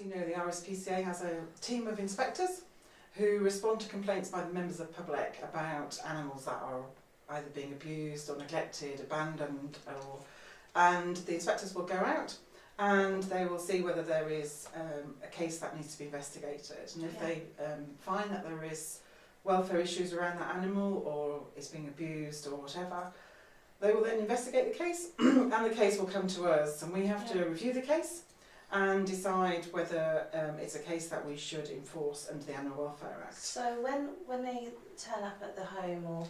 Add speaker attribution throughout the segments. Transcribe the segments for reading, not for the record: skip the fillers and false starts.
Speaker 1: you know, the RSPCA has a team of inspectors who respond to complaints by the members of the public about animals that are either being abused or neglected, abandoned, and the inspectors will go out and they will see whether there is a case that needs to be investigated, and if they find that there is welfare issues around that animal or it's being abused or whatever, they will then investigate the case and the case will come to us, and we have to review the case and decide whether it's a case that we should enforce under the Animal Welfare Act.
Speaker 2: So when they turn up at the home or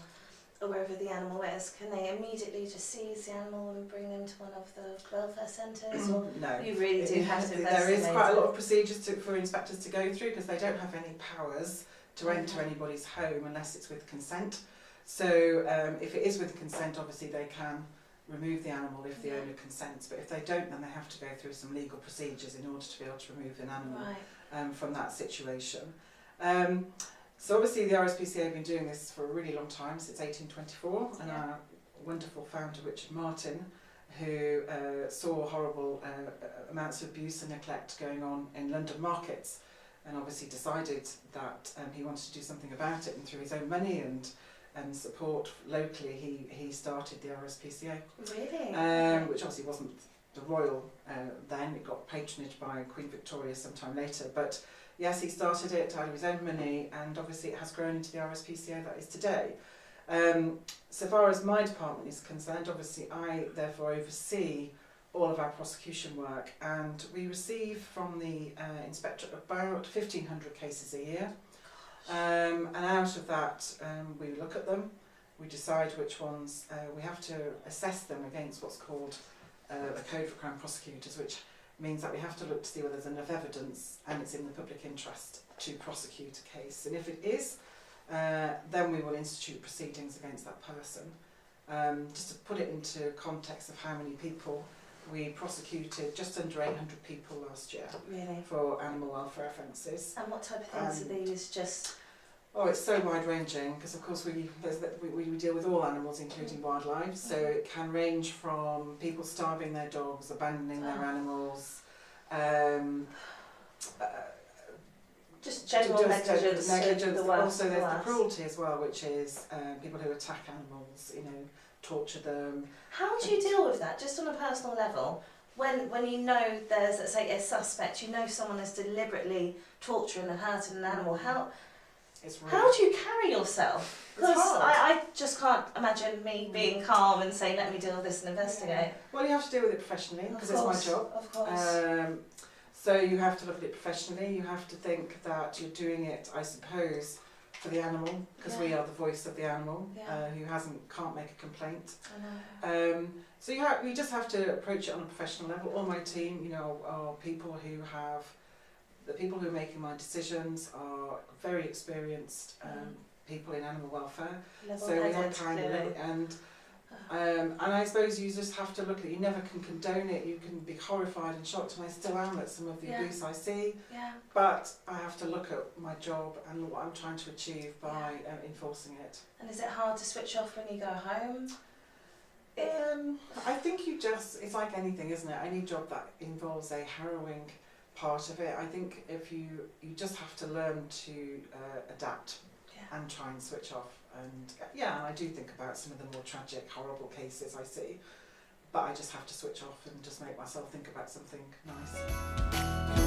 Speaker 2: wherever the animal is, can they immediately just seize the animal and bring them to one of the welfare centres? Or
Speaker 1: no.
Speaker 2: You really do have to investigate.
Speaker 1: There is quite a lot of procedures for inspectors to go through because they don't have any powers to enter anybody's home unless it's with consent. So if it is with consent, obviously they can remove the animal if the owner consents, but if they don't, then they have to go through some legal procedures in order to be able to remove an animal from that situation. So obviously the RSPCA have been doing this for a really long time, since 1824, and our wonderful founder Richard Martin, who saw horrible amounts of abuse and neglect going on in London markets, and obviously decided that he wanted to do something about it, and through his own money and support locally, he started the RSPCA.
Speaker 2: Really?
Speaker 1: Which obviously wasn't the royal then, it got patronaged by Queen Victoria sometime later, but yes, he started it out of his own money, and obviously it has grown into the RSPCA that is today. So far as my department is concerned, obviously I therefore oversee all of our prosecution work, and we receive from the inspector about 1,500 cases a year. And out of that, we look at them, we decide which ones, we have to assess them against what's called a code for Crown prosecutors, which means that we have to look to see whether there's enough evidence and it's in the public interest to prosecute a case. And if it is, then we will institute proceedings against that person. Just to put it into context of how many people, we prosecuted just under 800 people last year for animal welfare offences.
Speaker 2: And what type of things are these? Just
Speaker 1: it's so wide-ranging because, of course, we deal with all animals, including wildlife. So it can range from people starving their dogs, abandoning their animals,
Speaker 2: just general negligence.
Speaker 1: Also, there's the cruelty as well, which is people who attack animals, torture them.
Speaker 2: How do you deal with that, just on a personal level? When you know there's, let's say, a suspect, you know someone is deliberately torturing and hurting an animal, how do you carry yourself? Because I just can't imagine me being calm and saying, let me deal with this and investigate.
Speaker 1: Well, you have to deal with it professionally, because it's my job.
Speaker 2: Of course.
Speaker 1: So you have to look at it professionally, you have to think that you're doing it, I suppose, for the animal, because we are the voice of the animal, who can't make a complaint.
Speaker 2: I know.
Speaker 1: So you just have to approach it on a professional level. All my team, are people who have, the people who are making my decisions are very experienced people in animal welfare. So we have and I suppose you just have to look at it. You never can condone it. You can be horrified and shocked, and I still am at some of the abuse I see. But I have to look at my job and what I'm trying to achieve by enforcing it.
Speaker 2: And is it hard to switch off when you go home?
Speaker 1: I think it's like anything, isn't it? Any job that involves a harrowing part of it, I think if you just have to learn to adapt and try and switch off. And and I do think about some of the more tragic, horrible cases I see, but I just have to switch off and just make myself think about something nice.